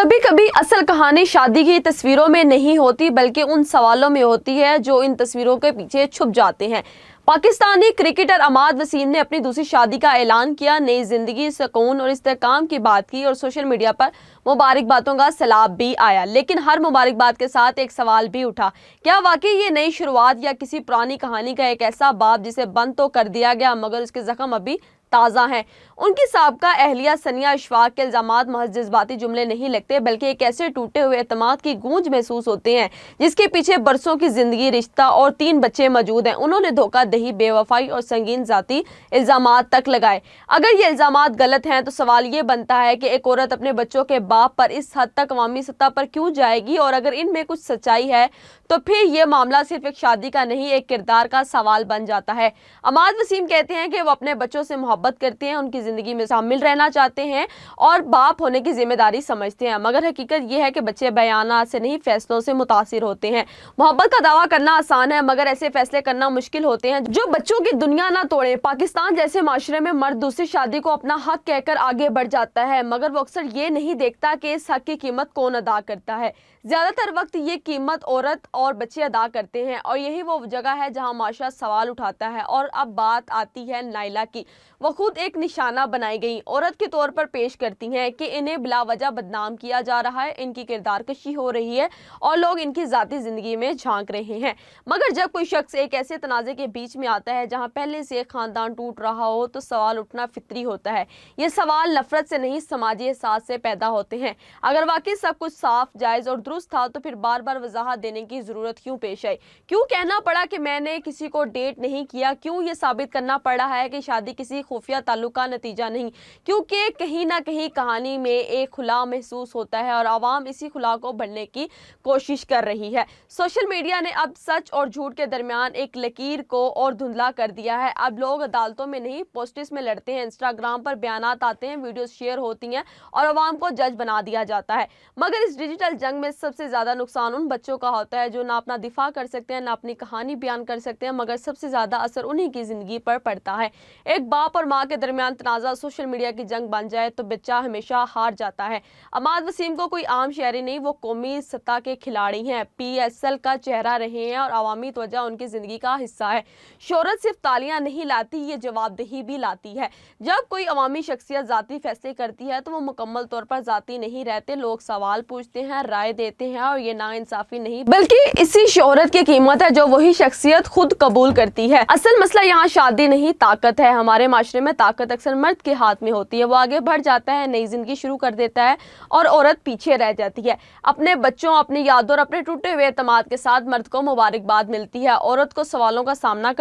कभी कभी असल कहानी शादी की तस्वीरों में नहीं होती बल्कि उन सवालों में होती है जो इन तस्वीरों के पीछे छुप जाते हैं। पाकिस्तानी क्रिकेटर अमाद वसीम ने अपनी दूसरी शादी का ऐलान किया। नई जिंदगी, सुकून और इस्तेहकाम की बात की और सोशल मीडिया पर मुबारकबादों का सैलाब भी आया। लेकिन हर मुबारकबाद के साथ एक सवाल भी उठा, क्या वाकई ये नई शुरुआत या किसी पुरानी कहानी का एक ऐसा बाब जिसे बंद तो कर दिया गया मगर उसके जख्म अभी ताज़ा हैं। उनकी साबका अहलिया सनिया अशफाक के इल्जामात महज जज्बाती जुमले नहीं लगते बल्कि एक ऐसे टूटे हुए एतमाद की गूंज महसूस होते हैं जिसके पीछे बरसों की जिंदगी, रिश्ता और 3 बच्चे मौजूद हैं। उन्होंने धोखा दही, बेवफाई और संगीन जाती इल्जामात तक लगाए। अगर ये इल्जामात गलत हैं तो सवाल ये बनता है कि एक औरत अपने बच्चों के बाप पर इस हद तक अवामी सतह पर क्यों जाएगी, और अगर इनमें कुछ सच्चाई है तो फिर ये मामला सिर्फ एक शादी का नहीं, एक किरदार का सवाल बन जाता है। अमाद वसीम कहते हैं कि वो अपने बच्चों से मोहब्बत करते हैं, उनकी जिंदगी में शामिल रहना चाहते हैं और बाप होने की जिम्मेदारी समझते हैं, मगर हकीकत यह है कि बच्चे बयानात से नहीं, फैसलों से मुतासिर होते हैं। मोहब्बत का दावा करना आसान है मगर ऐसे फैसले करना मुश्किल होते हैं जो बच्चों की दुनिया ना तोड़े। पाकिस्तान जैसे माशरे में मर्द दूसरी शादी को अपना हक कहकर आगे बढ़ जाता है मगर वो अक्सर ये नहीं देखता कि इस हक की कीमत कौन अदा करता है। ज्यादातर वक्त ये कीमत औरत और बच्चे अदा करते हैं और यही वो जगह है जहां माशरा सवाल उठाता है। और अब बात आती है नाइला की। वो खुद एक निशाना बनाई गई औरत के तौर पर पेश करती हैं कि इन्हें बिला वजह बदनाम किया जा रहा है, इनकी किरदार कशी हो रही है और लोग इनकी जाती जिंदगी में झांक रहे हैं। मगर जब कोई शख्स एक ऐसे तनाज़े के बीच में आता है जहां पहले से एक खानदान टूट रहा हो तो सवाल उठना फितरी होता है। ये सवाल नफरत से नहीं, समाजी एहसास से पैदा होते हैं। अगर वाकई सब कुछ साफ, जायज और दुरुस्त था तो फिर बार बार वजाहत देने की जरूरत क्यों पेश आई? क्यों कहना पड़ा कि मैंने किसी को डेट नहीं किया? क्यों ये साबित करना पड़ा है कि शादी किसी खुफिया ताल्लुक का नतीजा नहीं? क्योंकि कहीं ना कहीं कहानी में एक खुला महसूस होता है और आवाम इसी खुला को भरने की कोशिश कर रही है। सोशल मीडिया ने अब सच और झूठ के दरमियान एक लकीर को और धुंधला कर दिया है। अब लोग अदालतों में नहीं, पोस्टिस में लड़ते हैं, इंस्टाग्राम पर बयानात आते हैं, वीडियोस शेयर होती हैं और आवाम को जज बना दिया जाता है। मगर इस डिजिटल जंग में सबसे ज्यादा नुकसान उन बच्चों का होता है जो ना अपना दिफा कर सकते हैं, ना अपनी कहानी बयान कर सकते हैं, मगर सबसे ज्यादा असर उन्हीं की जिंदगी पर पड़ता है। एक बाप और माँ के दरमियान तनाज़ा सोशल मीडिया की जंग बन जाए तो बच्चा हमेशा हार जाता है। अमाद वसीम को कोई आम शहरी नहीं, वो कौमी सतह के खिलाड़ी हैं, PSL का चेहरा रहे हैं और अवामी तवज्जो उनकी जिंदगी का हिस्सा है। शोहरत सिर्फ तालियां नहीं लाती, ये जवाबदेही भी लाती है। जब कोई अवामी शख्सियत जाती फैसले करती है तो वो मुकम्मल तौर पर जाती नहीं रहते। लोग सवाल पूछते हैं, राय देते हैं और ये नाइंसाफी नहीं बल्कि इसी शोहरत की कीमत है जो वही शख्सियत खुद कबूल करती है। असल मसला यहाँ शादी नहीं, ताकत है। हमारे माशरे में ताकत अक्सर मर्द के हाथ में होती है। वो आगे बढ़ जाता है, नई जिंदगी शुरू कर देता है और औरत पीछे रह जाती है। अपने बच्चों, अपनी यादों और अपने टूटे हुए एतमाद के साथ मर्द को मुबारकबाद मिलती है। औरत को सवालों का सामना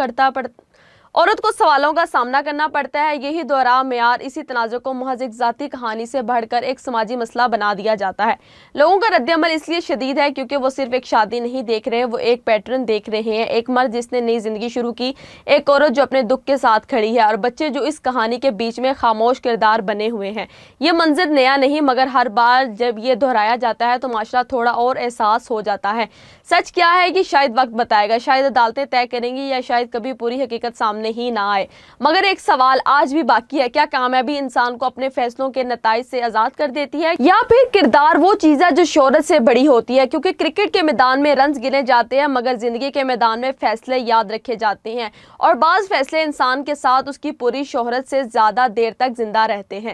करना पड़ता है। यही दोहरा मेयार इसी तनाज़े को महज एक ज़ाती कहानी से बढ़कर एक समाजी मसला बना दिया जाता है। लोगों का रद्द-ए-अमल इसलिए शदीद है क्योंकि वो सिर्फ एक शादी नहीं देख रहे, वो एक पैटर्न देख रहे हैं। एक मर्द जिसने नई जिंदगी शुरू की, एक औरत जो अपने दुख के साथ खड़ी है और बच्चे जो इस कहानी के बीच में खामोश किरदार बने हुए हैं। ये मंजर नया नहीं मगर हर बार जब ये दोहराया जाता है तो माशरा थोड़ा और एहसास हो जाता है। सच क्या है कि शायद वक्त बताएगा, शायद अदालतें तय करेंगी या शायद कभी पूरी हकीकत सामने ही ना आए। मगर एक सवाल आज भी बाकी है, क्या कामयाबी इंसान को अपने फैसलों के नताइज से आजाद कर देती है या फिर किरदार वो चीज है जो शोहरत से बड़ी होती है? क्योंकि क्रिकेट के मैदान में रन्स गिने जाते हैं मगर जिंदगी के मैदान में फैसले याद रखे जाते हैं और बाज फैसले इंसान के साथ उसकी पूरी शोहरत से ज्यादा देर तक जिंदा रहते हैं।